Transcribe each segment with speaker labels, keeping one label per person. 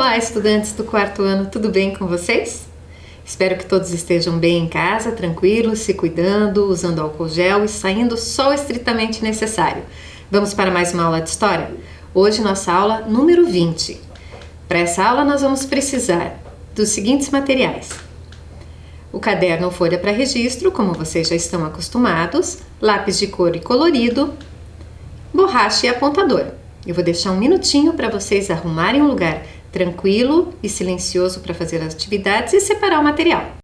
Speaker 1: Olá, estudantes do quarto ano, tudo bem com vocês? Espero que todos estejam bem em casa, tranquilos, se cuidando, usando álcool gel e saindo só o estritamente necessário. Vamos para mais uma aula de história? Hoje nossa aula número 20. Para essa aula nós vamos precisar dos seguintes materiais: o caderno ou folha para registro, como vocês já estão acostumados, lápis de cor e colorido, borracha e apontador. Eu vou deixar um minutinho para vocês arrumarem um lugar tranquilo e silencioso para fazer as atividades e separar o material.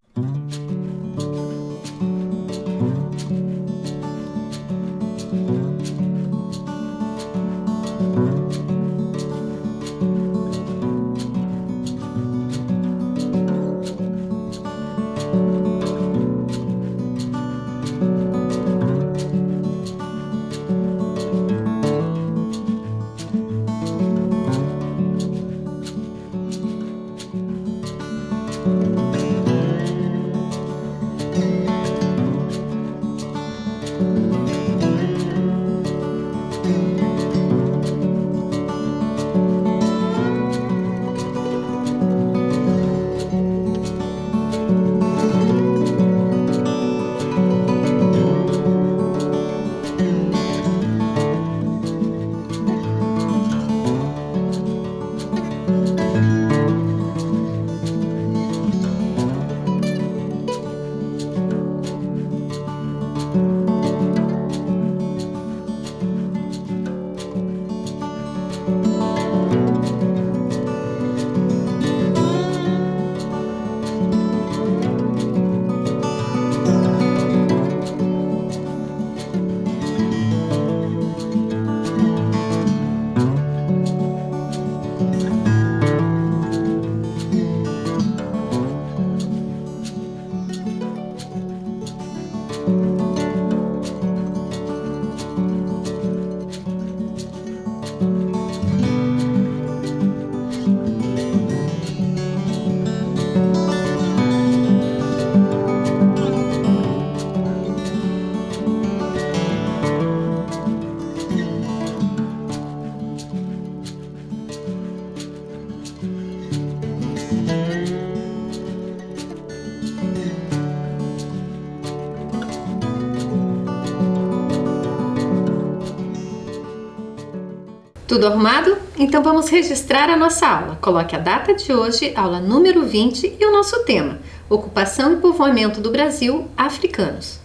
Speaker 1: Tudo arrumado? Então vamos registrar a nossa aula. Coloque a data de hoje, aula número 20 e o nosso tema: Ocupação e Povoamento do Brasil, Africanos.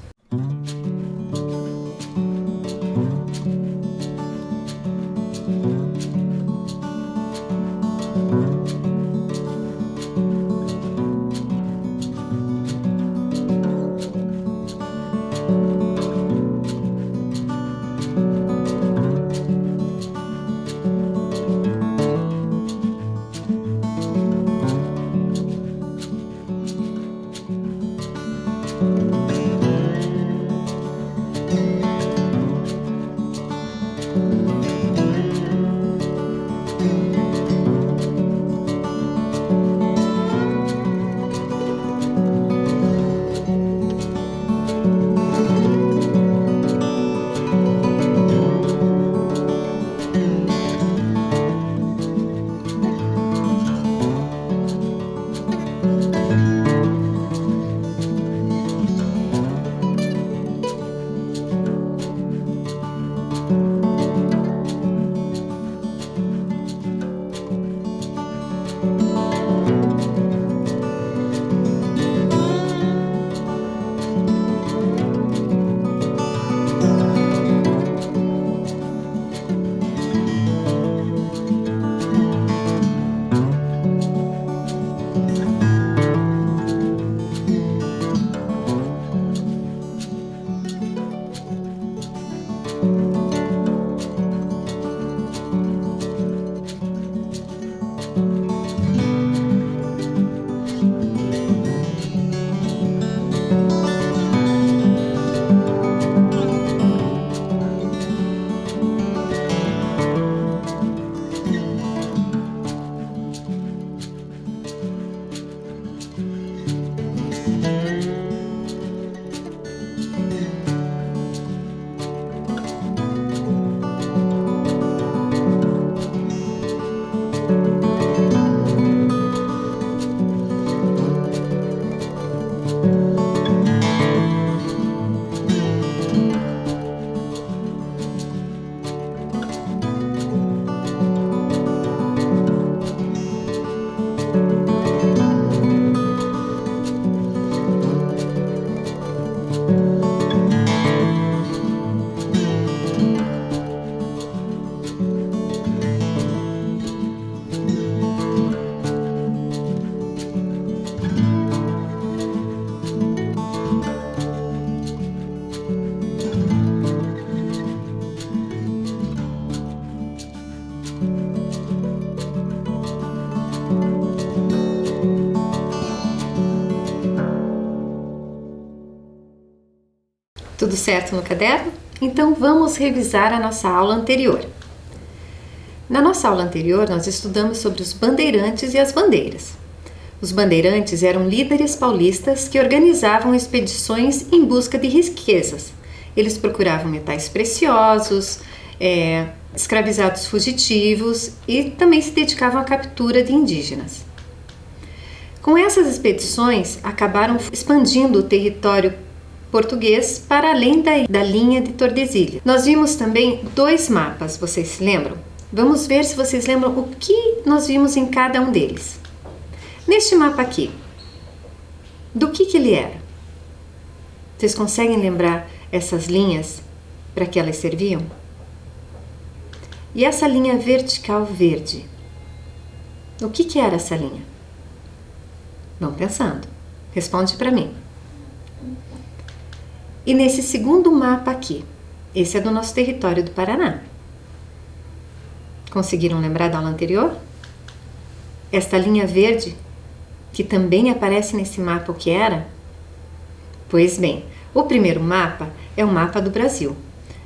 Speaker 1: Tudo certo no caderno? Então vamos revisar a nossa aula anterior. Na nossa aula anterior, nós estudamos sobre os bandeirantes e as bandeiras. Os bandeirantes eram líderes paulistas que organizavam expedições em busca de riquezas. Eles procuravam metais preciosos, escravizados fugitivos e também se dedicavam à captura de indígenas. Com essas expedições, acabaram expandindo o território português para além da linha de Tordesilhas. Nós vimos também 2 mapas, vocês se lembram? Vamos ver se vocês lembram o que nós vimos em cada um deles. Neste mapa aqui, do que ele era? Vocês conseguem lembrar essas linhas para que elas serviam? E essa linha vertical verde, o que era essa linha? Vão pensando, responde para mim. E nesse segundo mapa aqui, esse é do nosso território do Paraná. Conseguiram lembrar da aula anterior? Esta linha verde, que também aparece nesse mapa, o que era? Pois bem, o primeiro mapa é o mapa do Brasil,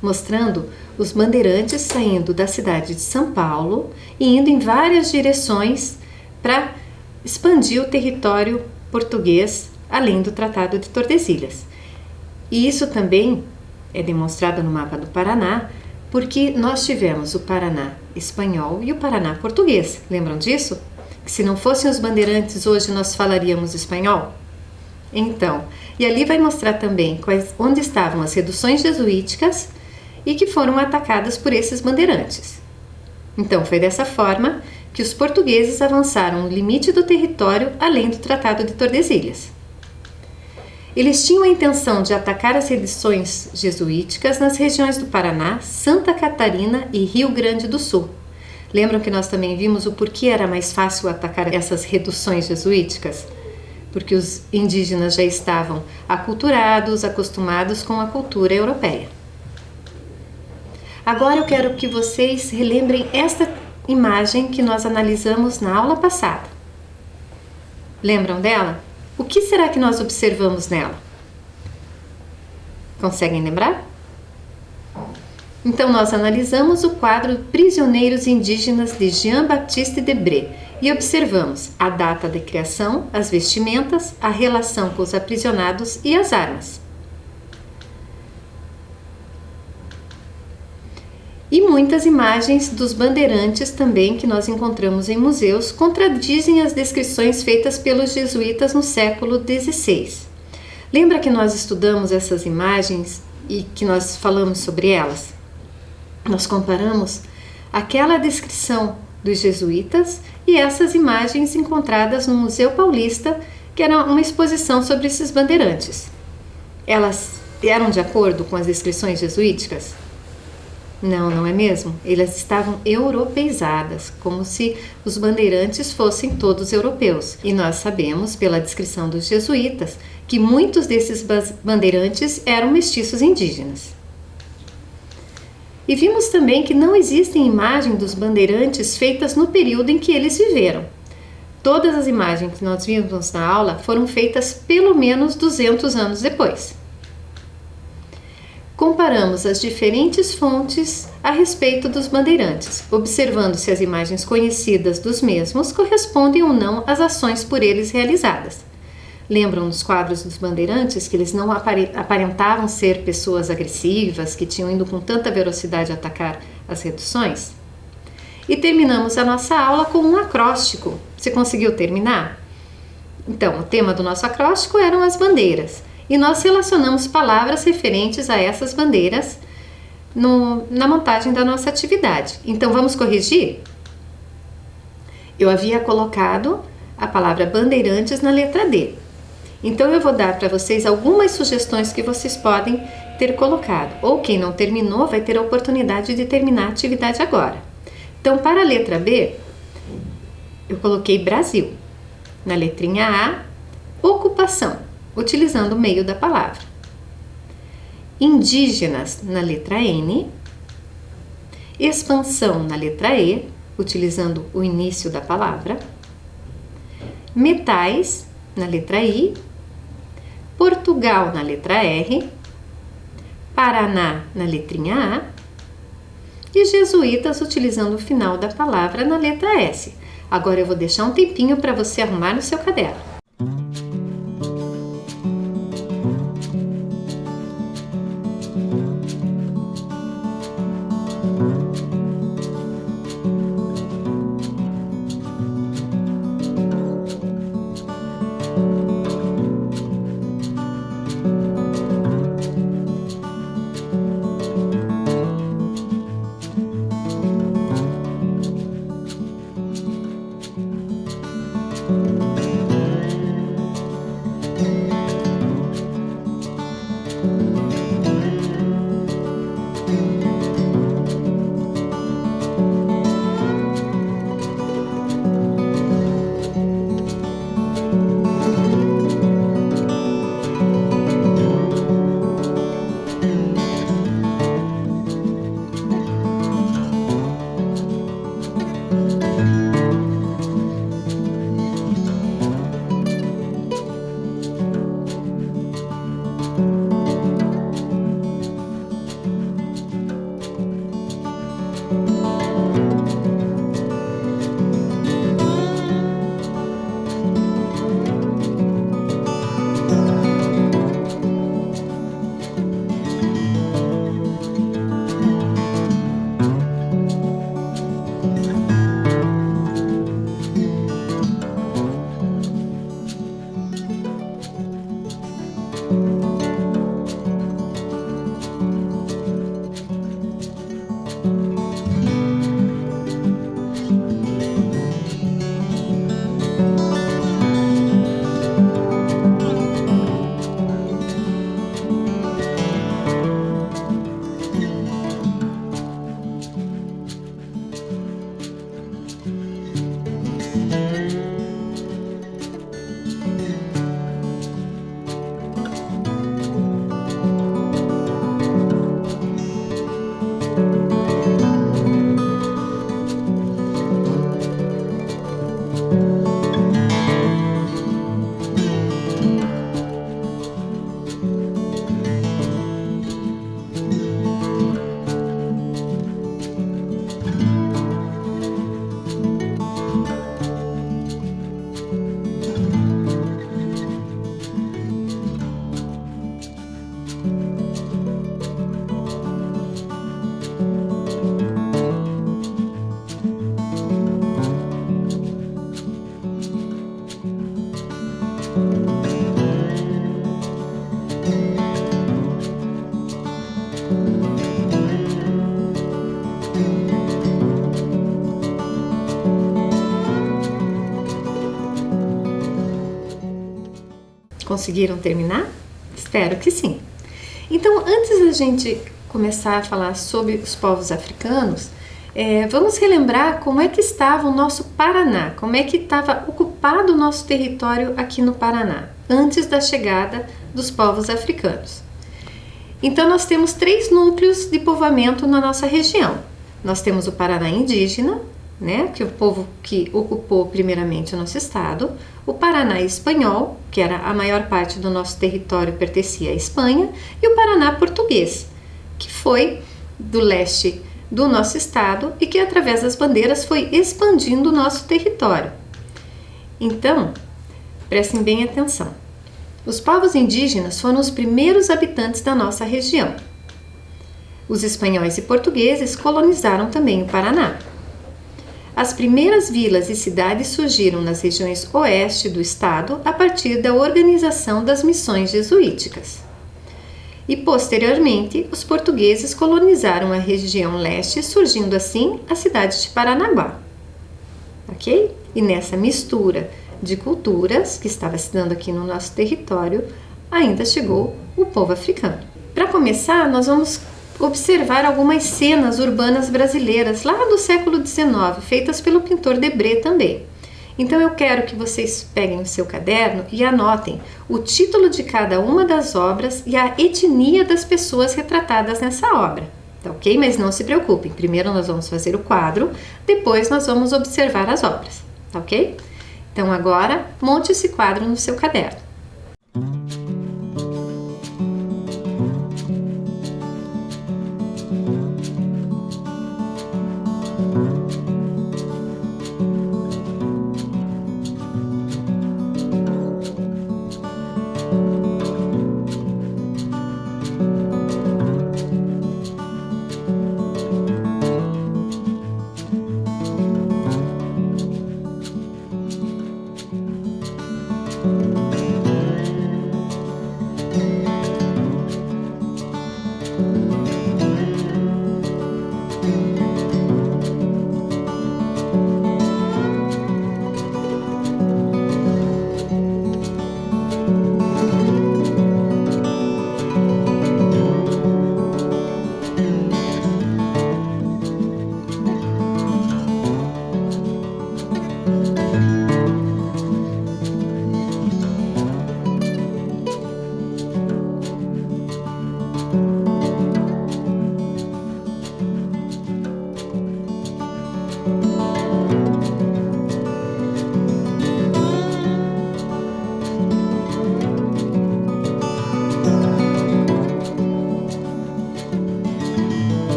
Speaker 1: mostrando os bandeirantes saindo da cidade de São Paulo e indo em várias direções para expandir o território português além do Tratado de Tordesilhas. E isso também é demonstrado no mapa do Paraná, porque nós tivemos o Paraná espanhol e o Paraná português. Lembram disso? Que se não fossem os bandeirantes, hoje nós falaríamos espanhol? Então, e ali vai mostrar também onde estavam as reduções jesuíticas e que foram atacadas por esses bandeirantes. Então, foi dessa forma que os portugueses avançaram o limite do território além do Tratado de Tordesilhas. Eles tinham a intenção de atacar as reduções jesuíticas nas regiões do Paraná, Santa Catarina e Rio Grande do Sul. Lembram que nós também vimos o porquê era mais fácil atacar essas reduções jesuíticas? Porque os indígenas já estavam aculturados, acostumados com a cultura europeia. Agora eu quero que vocês relembrem esta imagem que nós analisamos na aula passada. Lembram dela? O que será que nós observamos nela? Conseguem lembrar? Então, nós analisamos o quadro Prisioneiros Indígenas de Jean-Baptiste Debré e observamos a data de criação, as vestimentas, a relação com os aprisionados e as armas. E muitas imagens dos bandeirantes também que nós encontramos em museus contradizem as descrições feitas pelos jesuítas no século XVI. Lembra que nós estudamos essas imagens e que nós falamos sobre elas? Nós comparamos aquela descrição dos jesuítas e essas imagens encontradas no Museu Paulista, que era uma exposição sobre esses bandeirantes. Elas eram de acordo com as descrições jesuíticas? Não, não é mesmo? Elas estavam europeizadas, como se os bandeirantes fossem todos europeus. E nós sabemos, pela descrição dos jesuítas, que muitos desses bandeirantes eram mestiços indígenas. E vimos também que não existem imagens dos bandeirantes feitas no período em que eles viveram. Todas as imagens que nós vimos na aula foram feitas pelo menos 200 anos depois. Comparamos as diferentes fontes a respeito dos bandeirantes, observando se as imagens conhecidas dos mesmos correspondem ou não às ações por eles realizadas. Lembram nos quadros dos bandeirantes que eles não aparentavam ser pessoas agressivas, que tinham ido com tanta velocidade atacar as reduções? E terminamos a nossa aula com um acróstico. Você conseguiu terminar? Então, o tema do nosso acróstico eram as bandeiras. E nós relacionamos palavras referentes a essas bandeiras na montagem da nossa atividade. Então, vamos corrigir? Eu havia colocado a palavra bandeirantes na letra D. Então, eu vou dar para vocês algumas sugestões que vocês podem ter colocado. Ou quem não terminou vai ter a oportunidade de terminar a atividade agora. Então, para a letra B, eu coloquei Brasil. Na letrinha A, ocupação, utilizando o meio da palavra. Indígenas na letra N. Expansão na letra E, utilizando o início da palavra. Metais na letra I. Portugal na letra R. Paraná na letrinha A e jesuítas utilizando o final da palavra na letra S. Agora eu vou deixar um tempinho para você arrumar no seu caderno. Conseguiram terminar? Espero que sim. Então, antes da gente começar a falar sobre os povos africanos, vamos relembrar como é que estava o nosso Paraná, como é que estava ocupado o nosso território aqui no Paraná, antes da chegada dos povos africanos. Então, nós temos 3 núcleos de povoamento na nossa região. Nós temos o Paraná indígena, que é o povo que ocupou primeiramente o nosso estado, o Paraná espanhol, que era a maior parte do nosso território pertencia à Espanha, e o Paraná português, que foi do leste do nosso estado e que através das bandeiras foi expandindo o nosso território. Então, prestem bem atenção. Os povos indígenas foram os primeiros habitantes da nossa região. Os espanhóis e portugueses colonizaram também o Paraná. As primeiras vilas e cidades surgiram nas regiões oeste do estado a partir da organização das missões jesuíticas. E, posteriormente, os portugueses colonizaram a região leste, surgindo assim a cidade de Paranaguá. Ok? E nessa mistura de culturas que estava se dando aqui no nosso território, ainda chegou o povo africano. Para começar, nós vamos observar algumas cenas urbanas brasileiras lá do século XIX, feitas pelo pintor Debré também. Então eu quero que vocês peguem o seu caderno e anotem o título de cada uma das obras e a etnia das pessoas retratadas nessa obra, tá ok? Mas não se preocupem, primeiro nós vamos fazer o quadro, depois nós vamos observar as obras, tá ok? Então agora monte esse quadro no seu caderno.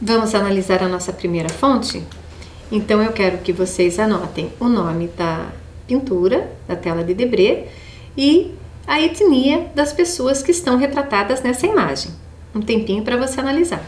Speaker 1: Vamos analisar a nossa primeira fonte? Então eu quero que vocês anotem o nome da pintura, da tela de Debré, e a etnia das pessoas que estão retratadas nessa imagem. Um tempinho para você analisar.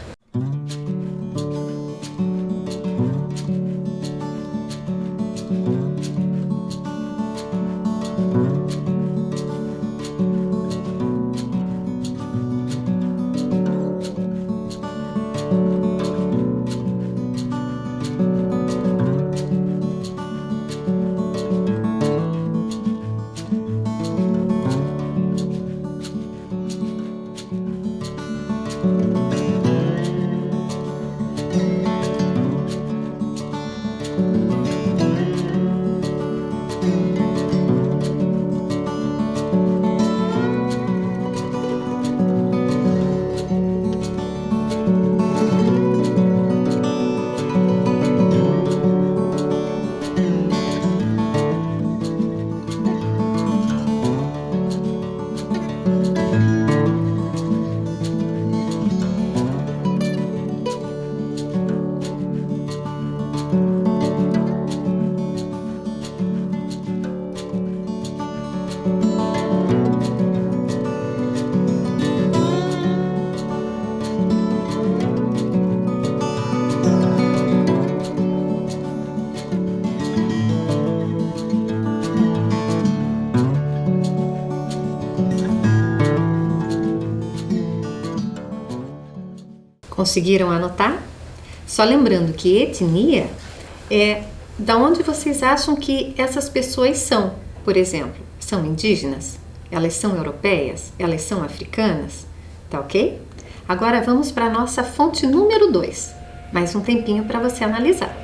Speaker 1: Conseguiram anotar? Só lembrando que etnia é da onde vocês acham que essas pessoas são. Por exemplo, são indígenas? Elas são europeias? Elas são africanas? Tá ok? Agora vamos para a nossa fonte número 2. Mais um tempinho para você analisar.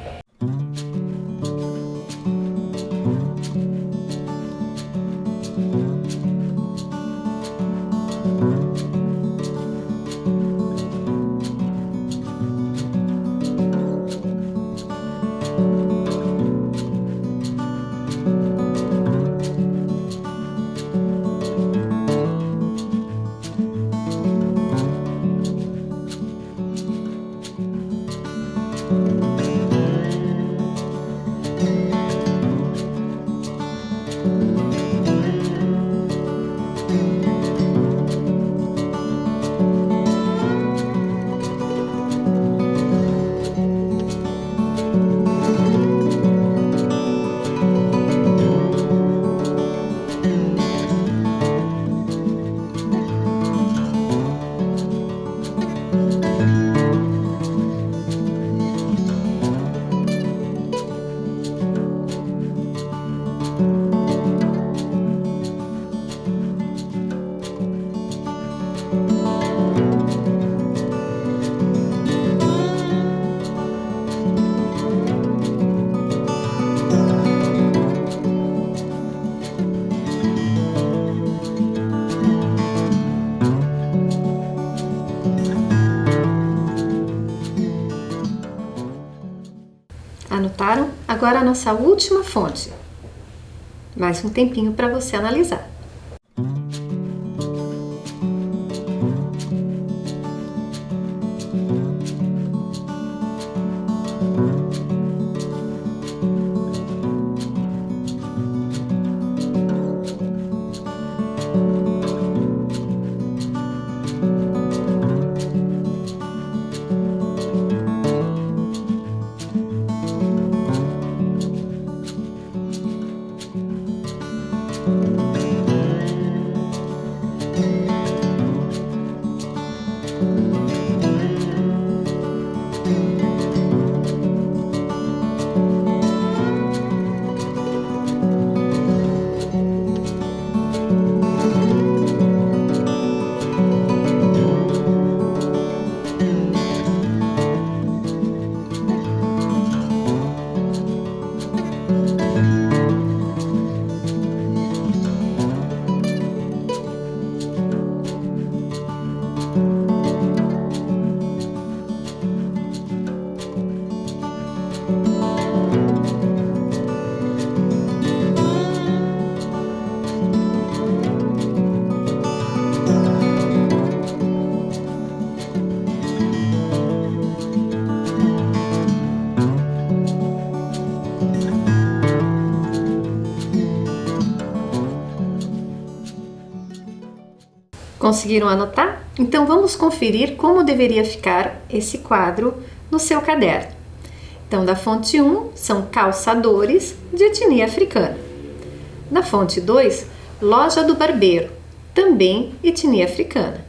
Speaker 1: agora a nossa última fonte. Mais um tempinho para você analisar. Conseguiram anotar? Então vamos conferir como deveria ficar esse quadro no seu caderno. Então, da fonte 1 são calçadores de etnia africana. Na fonte 2, loja do barbeiro, também etnia africana.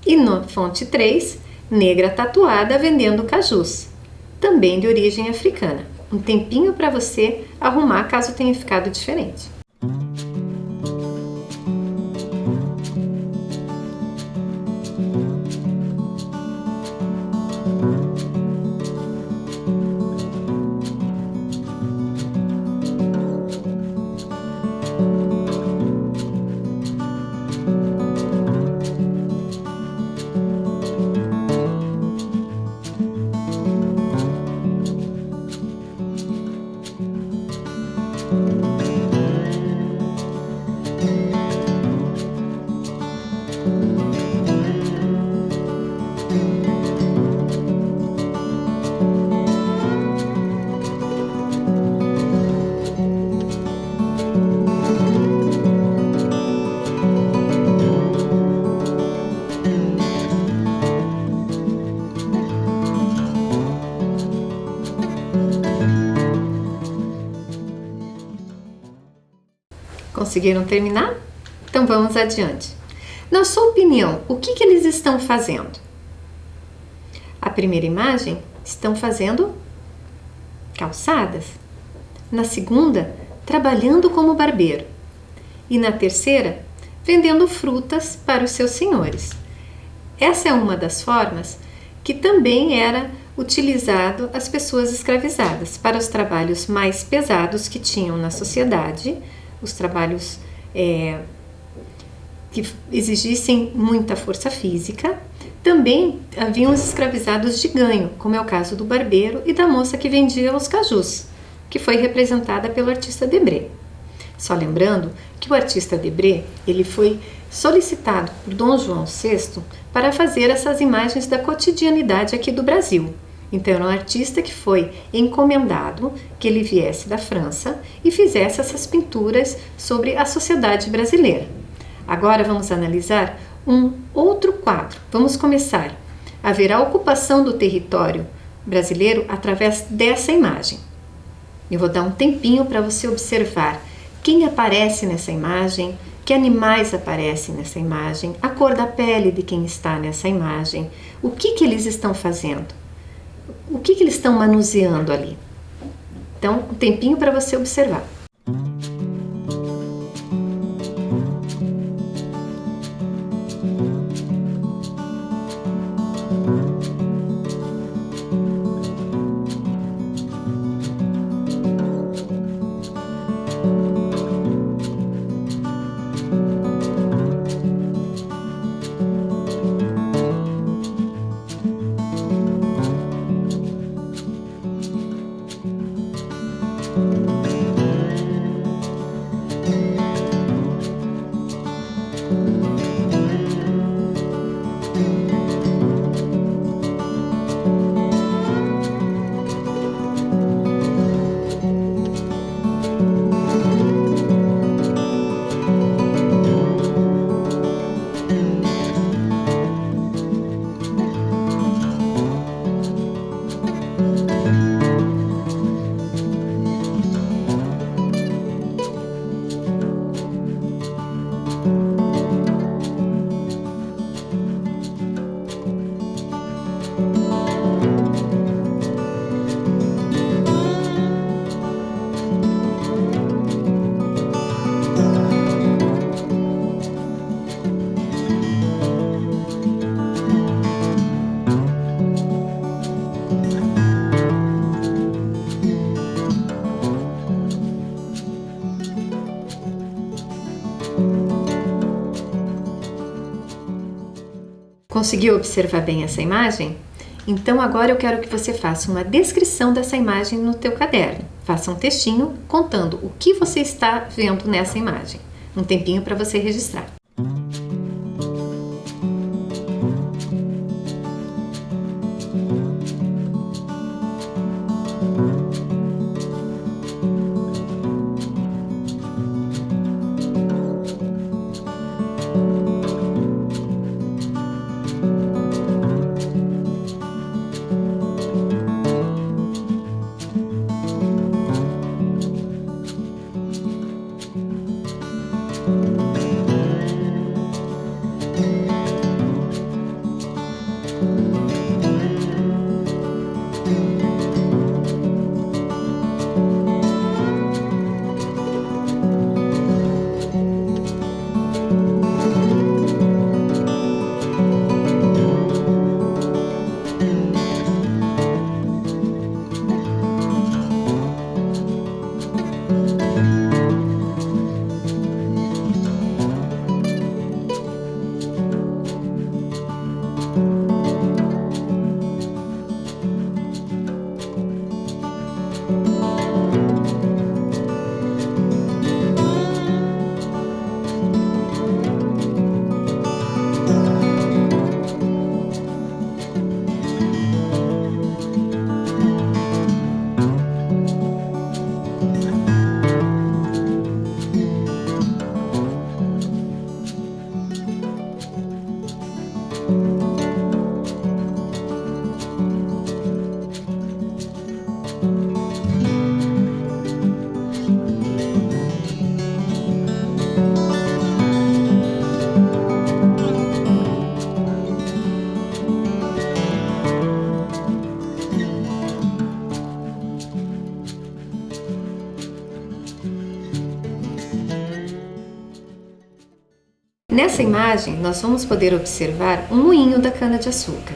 Speaker 1: E na fonte 3, negra tatuada vendendo cajus, também de origem africana. Um tempinho para você arrumar caso tenha ficado diferente. Conseguiram terminar? Então vamos adiante. Na sua opinião, o que eles estão fazendo? A primeira imagem, estão fazendo calçadas. Na segunda, trabalhando como barbeiro. E na terceira, vendendo frutas para os seus senhores. Essa é uma das formas que também era utilizado as pessoas escravizadas para os trabalhos mais pesados que tinham na sociedade, os trabalhos que exigissem muita força física. Também haviam os escravizados de ganho, como é o caso do barbeiro e da moça que vendia os cajus, que foi representada pelo artista Debré. Só lembrando que o artista Debré, ele foi solicitado por Dom João VI para fazer essas imagens da cotidianidade aqui do Brasil. Então, era um artista que foi encomendado que ele viesse da França e fizesse essas pinturas sobre a sociedade brasileira. Agora vamos analisar um outro quadro. Vamos começar a ver a ocupação do território brasileiro através dessa imagem. Eu vou dar um tempinho para você observar quem aparece nessa imagem, que animais aparecem nessa imagem, a cor da pele de quem está nessa imagem, o que eles estão fazendo. O que eles estão manuseando ali? Então, um tempinho para você observar. Conseguiu observar bem essa imagem? Então agora eu quero que você faça uma descrição dessa imagem no teu caderno. Faça um textinho contando o que você está vendo nessa imagem. Um tempinho para você registrar. Nessa imagem, nós vamos poder observar um moinho da cana-de-açúcar.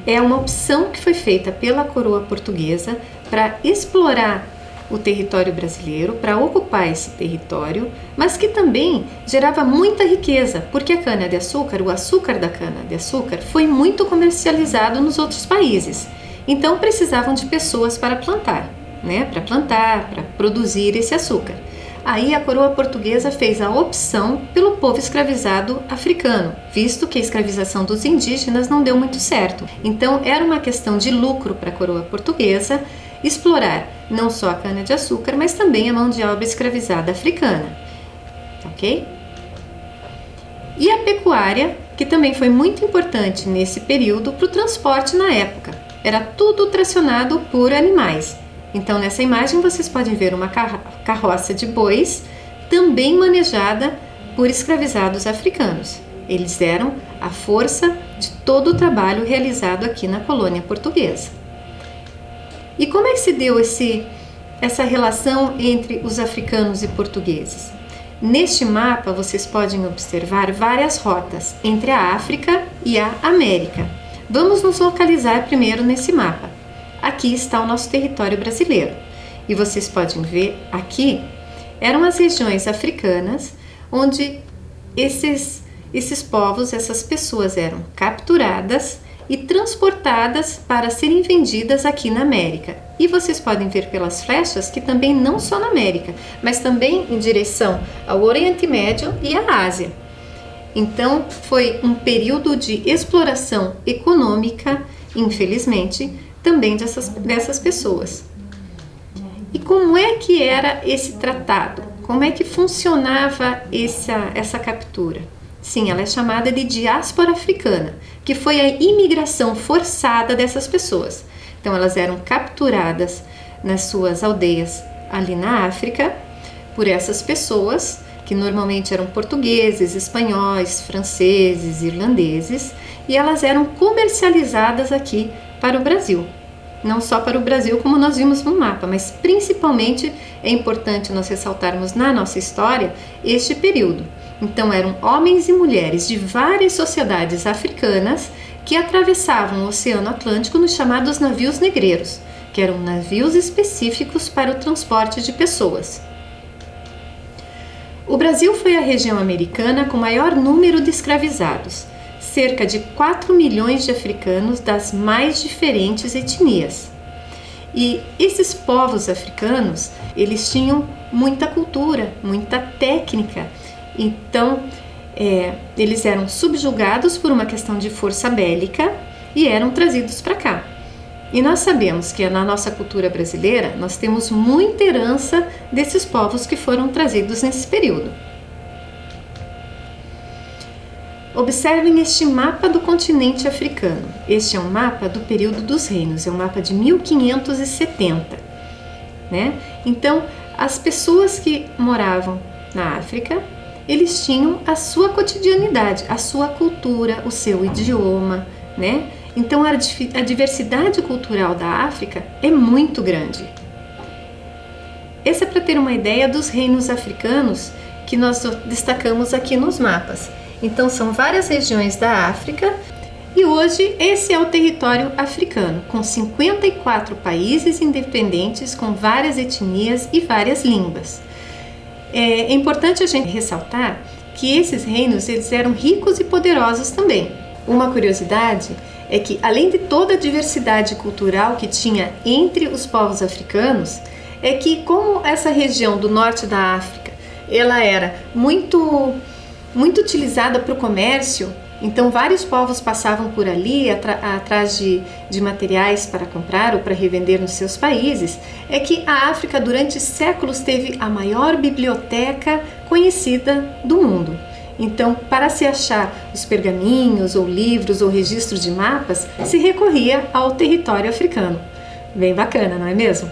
Speaker 1: É uma opção que foi feita pela coroa portuguesa para explorar o território brasileiro, para ocupar esse território, mas que também gerava muita riqueza, porque a cana-de-açúcar, o açúcar da cana-de-açúcar, foi muito comercializado nos outros países. Então precisavam de pessoas para plantar, para produzir esse açúcar. Aí a coroa portuguesa fez a opção pelo povo escravizado africano, visto que a escravização dos indígenas não deu muito certo. Então era uma questão de lucro para a coroa portuguesa explorar não só a cana-de-açúcar, mas também a mão de obra escravizada africana. Ok? E a pecuária, que também foi muito importante nesse período para o transporte na época. Era tudo tracionado por animais. Então, nessa imagem, vocês podem ver uma carroça de bois, também manejada por escravizados africanos. Eles eram a força de todo o trabalho realizado aqui na colônia portuguesa. E como é que se deu essa relação entre os africanos e portugueses? Neste mapa, vocês podem observar várias rotas entre a África e a América. Vamos nos localizar primeiro nesse mapa. Aqui está o nosso território brasileiro. E vocês podem ver aqui, eram as regiões africanas onde esses povos, essas pessoas eram capturadas e transportadas para serem vendidas aqui na América. E vocês podem ver pelas flechas que também não só na América, mas também em direção ao Oriente Médio e à Ásia. Então, foi um período de exploração econômica, infelizmente, também dessas pessoas. E como é que era esse tratado? Como é que funcionava essa captura? Sim, ela é chamada de diáspora africana, que foi a imigração forçada dessas pessoas. Então, elas eram capturadas nas suas aldeias ali na África por essas pessoas, que normalmente eram portugueses, espanhóis, franceses, irlandeses, e elas eram comercializadas aqui para o Brasil. Não só para o Brasil, como nós vimos no mapa, mas principalmente é importante nós ressaltarmos na nossa história este período. Então eram homens e mulheres de várias sociedades africanas que atravessavam o Oceano Atlântico nos chamados navios negreiros, que eram navios específicos para o transporte de pessoas. O Brasil foi a região americana com maior número de escravizados. cerca de 4 milhões de africanos das mais diferentes etnias. E esses povos africanos, eles tinham muita cultura, muita técnica. Então, eles eram subjugados por uma questão de força bélica e eram trazidos para cá. E nós sabemos que na nossa cultura brasileira, nós temos muita herança desses povos que foram trazidos nesse período. Observem este mapa do continente africano. Este é um mapa do período dos reinos, é um mapa de 1570, né? Então, as pessoas que moravam na África, eles tinham a sua cotidianidade, a sua cultura, o seu idioma, né? Então, a diversidade cultural da África é muito grande. Essa é para ter uma ideia dos reinos africanos que nós destacamos aqui nos mapas. Então, são várias regiões da África e hoje esse é o território africano, com 54 países independentes, com várias etnias e várias línguas. É importante a gente ressaltar que esses reinos eles eram ricos e poderosos também. Uma curiosidade é que, além de toda a diversidade cultural que tinha entre os povos africanos, é que como essa região do norte da África ela era muito utilizada para o comércio, então vários povos passavam por ali atrás de materiais para comprar ou para revender nos seus países, é que a África durante séculos teve a maior biblioteca conhecida do mundo. Então, para se achar os pergaminhos ou livros ou registros de mapas, se recorria ao território africano. Bem bacana, não é mesmo?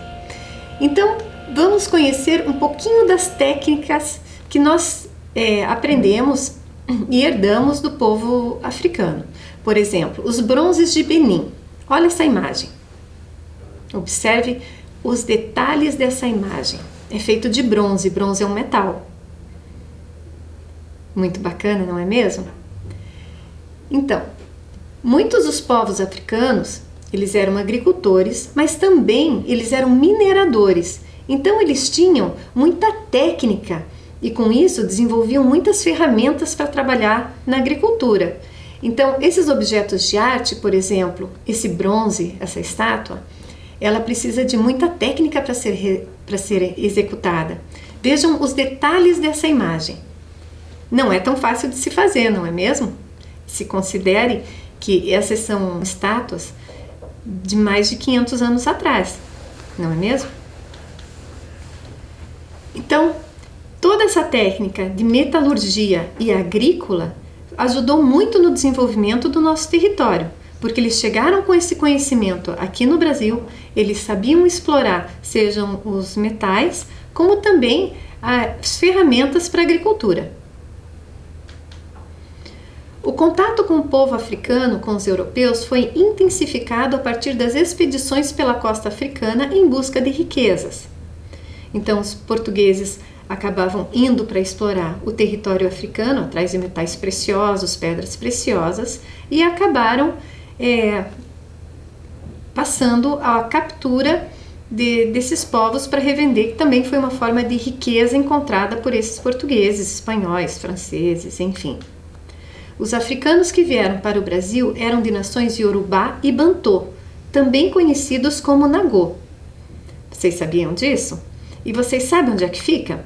Speaker 1: Então, vamos conhecer um pouquinho das técnicas que nós aprendemos e herdamos do povo africano. Por exemplo, os bronzes de Benin. Olha essa imagem. Observe os detalhes dessa imagem. É feito de bronze. Bronze é um metal. Muito bacana, não é mesmo? Então, muitos dos povos africanos, eles eram agricultores, mas também eles eram mineradores. Então, eles tinham muita técnica e com isso desenvolviam muitas ferramentas para trabalhar na agricultura. Então, esses objetos de arte, por exemplo, esse bronze, essa estátua, ela precisa de muita técnica para ser executada. Vejam os detalhes dessa imagem. Não é tão fácil de se fazer, não é mesmo? Se considere que essas são estátuas de mais de 500 anos atrás, não é mesmo? Então, toda essa técnica de metalurgia e agrícola ajudou muito no desenvolvimento do nosso território, porque eles chegaram com esse conhecimento aqui no Brasil, eles sabiam explorar, sejam os metais, como também as ferramentas para a agricultura. O contato com o povo africano, com os europeus, foi intensificado a partir das expedições pela costa africana em busca de riquezas. Então, os portugueses acabavam indo para explorar o território africano, atrás de metais preciosos, pedras preciosas, e acabaram passando a captura desses povos para revender, que também foi uma forma de riqueza encontrada por esses portugueses, espanhóis, franceses, enfim. Os africanos que vieram para o Brasil eram de nações Yorubá e Bantô, também conhecidos como Nagô. Vocês sabiam disso? E vocês sabem onde é que fica?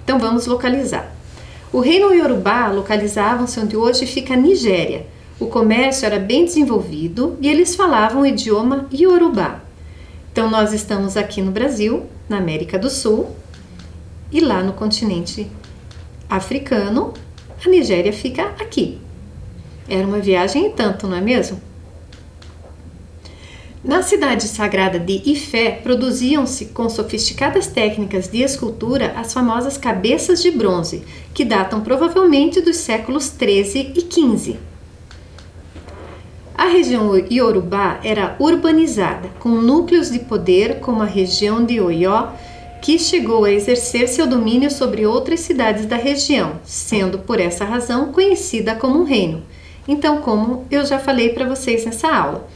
Speaker 1: Então vamos localizar. O reino Yorubá localizava-se onde hoje fica a Nigéria. O comércio era bem desenvolvido e eles falavam o idioma Yorubá. Então nós estamos aqui no Brasil, na América do Sul, e lá no continente africano, a Nigéria fica aqui. Era uma viagem e tanto, não é mesmo? Na cidade sagrada de Ifé, produziam-se com sofisticadas técnicas de escultura as famosas cabeças de bronze, que datam provavelmente dos séculos 13 e 15. A região Yorubá era urbanizada, com núcleos de poder como a região de Oió, que chegou a exercer seu domínio sobre outras cidades da região, sendo por essa razão conhecida como um reino. Então, como eu já falei para vocês nessa aula,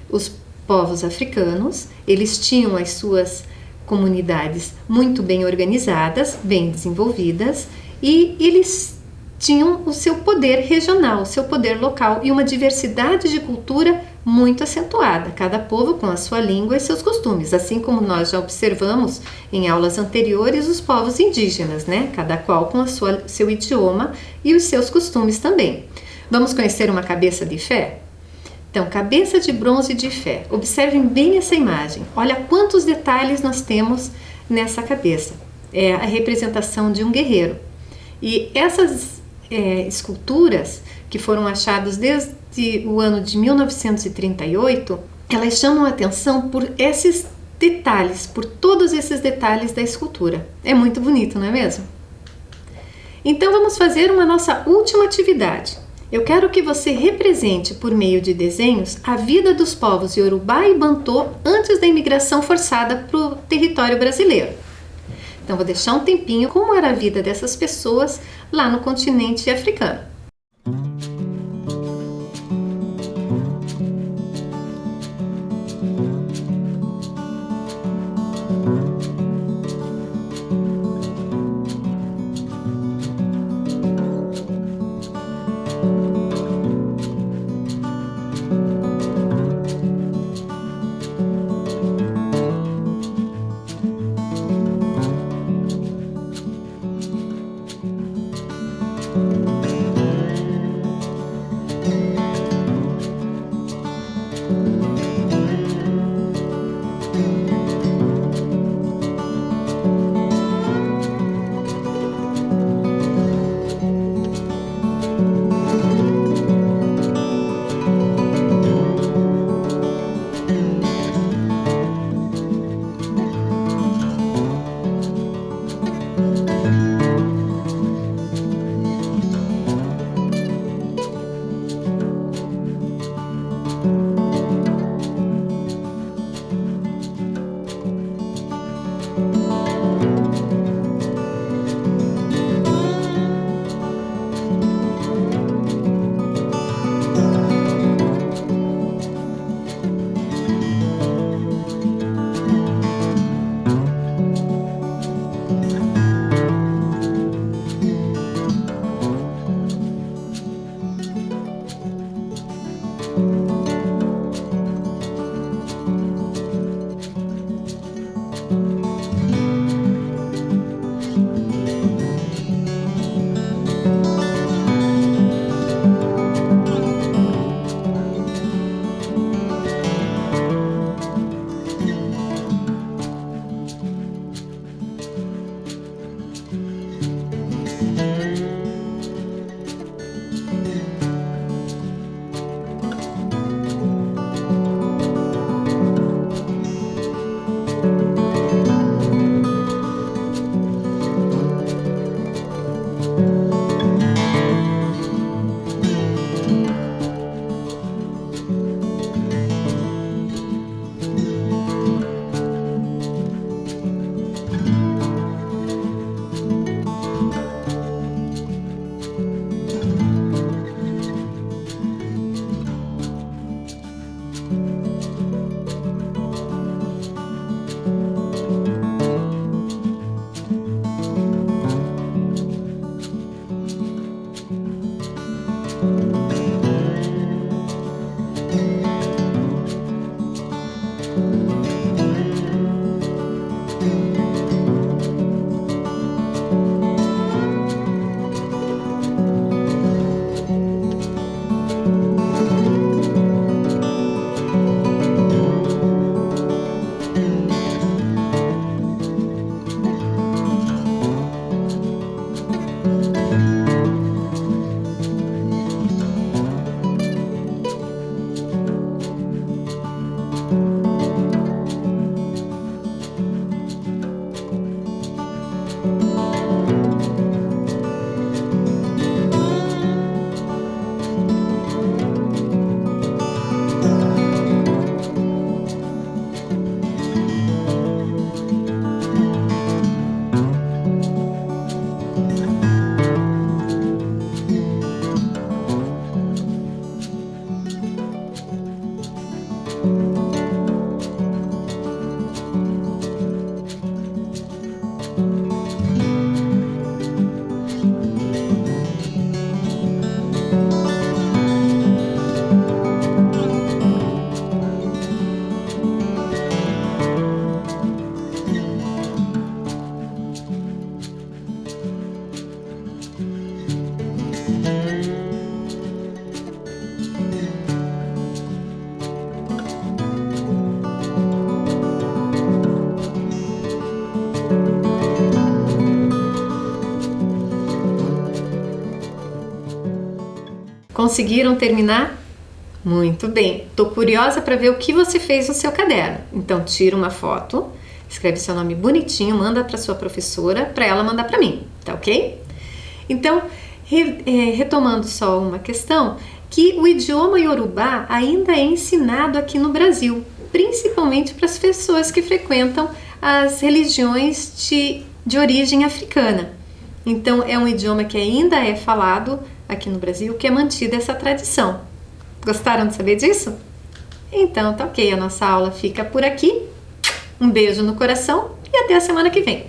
Speaker 1: os povos africanos, eles tinham as suas comunidades muito bem organizadas, bem desenvolvidas, e eles tinham o seu poder regional, o seu poder local e uma diversidade de cultura muito acentuada, cada povo com a sua língua e seus costumes, assim como nós já observamos em aulas anteriores os povos indígenas, né? Cada qual com seu idioma e os seus costumes também. Vamos conhecer uma cabeça de Ifé? Então, cabeça de bronze de Ifé. Observem bem essa imagem. Olha quantos detalhes nós temos nessa cabeça. É a representação de um guerreiro. E essas esculturas que foram achadas desde o ano de 1938, elas chamam a atenção por esses detalhes, por todos esses detalhes da escultura. É muito bonito, não é mesmo? Então vamos fazer uma nossa última atividade. Eu quero que você represente por meio de desenhos a vida dos povos Yorubá e Bantô antes da imigração forçada para o território brasileiro. Então vou deixar um tempinho como era a vida dessas pessoas lá no continente africano. Conseguiram terminar? Muito bem. Tô curiosa para ver o que você fez no seu caderno. Então, tira uma foto, escreve seu nome bonitinho, manda para sua professora, para ela mandar para mim, tá ok? Então, retomando só uma questão, que o idioma Yorubá ainda é ensinado aqui no Brasil, principalmente para as pessoas que frequentam as religiões de origem africana. Então, é um idioma que ainda é falado aqui no Brasil, que é mantida essa tradição. Gostaram de saber disso? Então, tá ok, a nossa aula fica por aqui. Um beijo no coração e até a semana que vem.